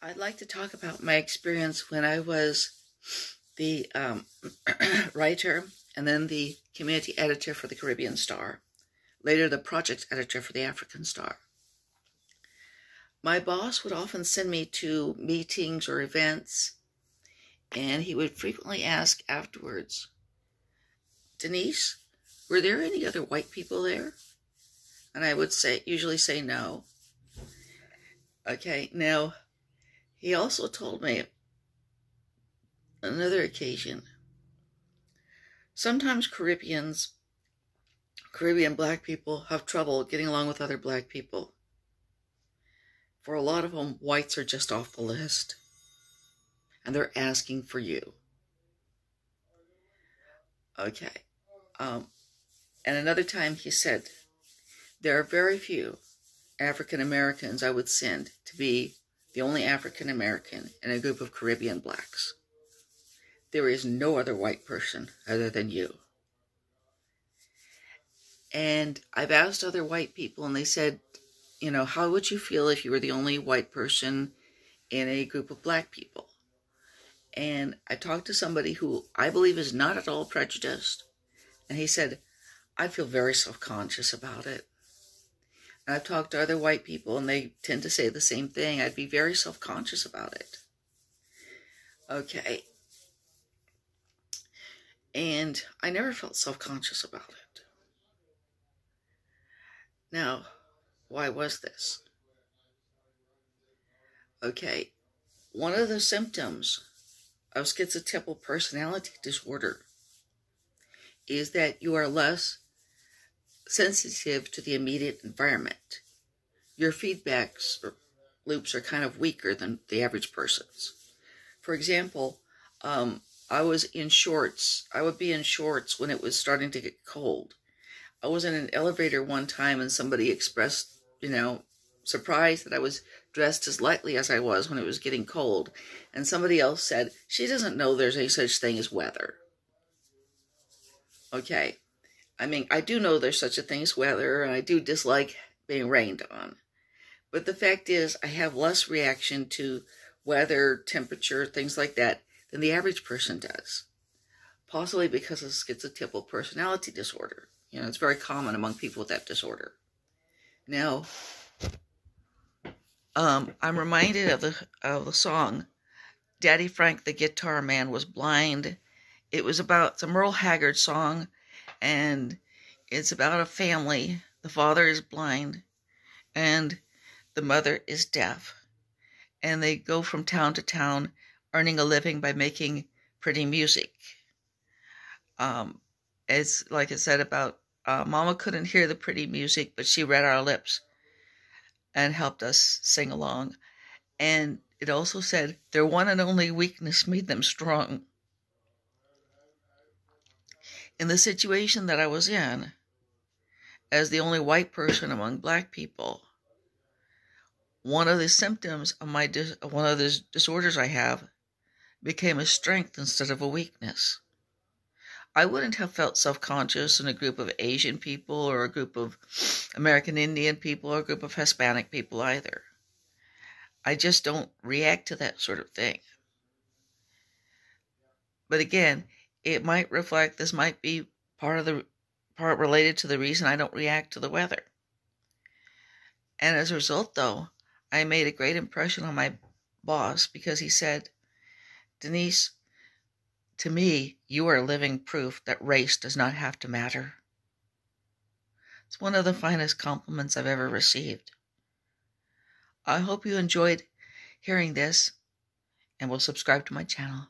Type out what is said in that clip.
I'd like to talk about my experience when I was the writer and then the community editor for the Caribbean Star, later the project editor for the African Star. My boss would often send me to meetings or events, and he would frequently ask afterwards, "Denise, were there any other white people there?" And I would usually say no. Okay, now, he also told me on another occasion, sometimes Caribbean black people have trouble getting along with other black people. For a lot of them, whites are just off the list, and they're asking for you. Okay. And another time he said, there are very few African Americans I would send to be the only African American in a group of Caribbean blacks. There is no other white person other than you. And I've asked other white people, and they said, how would you feel if you were the only white person in a group of black people? And I talked to somebody who I believe is not at all prejudiced, and he said, I'd feel very self-conscious about it. And I've talked to other white people, and they tend to say the same thing. I'd be very self-conscious about it. Okay. And I never felt self-conscious about it. Now, why was this? Okay. One of the symptoms of schizotypal personality disorder is that you are less sensitive to the immediate environment. Your feedback loops are kind of weaker than the average person's. For example, I was in shorts. I would be in shorts when it was starting to get cold. I was in an elevator one time and somebody expressed, surprise that I was dressed as lightly as I was when it was getting cold. And somebody else said, she doesn't know there's any such thing as weather. Okay. I mean, I do know there's such a thing as weather, and I do dislike being rained on. But the fact is, I have less reaction to weather, temperature, things like that than the average person does. Possibly because of schizotypal personality disorder. It's very common among people with that disorder. Now, I'm reminded of the song, Daddy Frank the Guitar Man Was Blind. It's a Merle Haggard song, and it's about a family. The father is blind, and the mother is deaf. And they go from town to town, earning a living by making pretty music. It's like I said about Mama couldn't hear the pretty music, but she read our lips and helped us sing along. And it also said their one and only weakness made them strong. In the situation that I was in, as the only white person among black people, one of the symptoms of one of the disorders I have became a strength instead of a weakness. I wouldn't have felt self-conscious in a group of Asian people or a group of American Indian people or a group of Hispanic people either. I just don't react to that sort of thing. But again, it might reflect, this might be part related to the reason I don't react to the weather. And as a result, though, I made a great impression on my boss because he said, Denise, to me, you are living proof that race does not have to matter. It's one of the finest compliments I've ever received. I hope you enjoyed hearing this and will subscribe to my channel.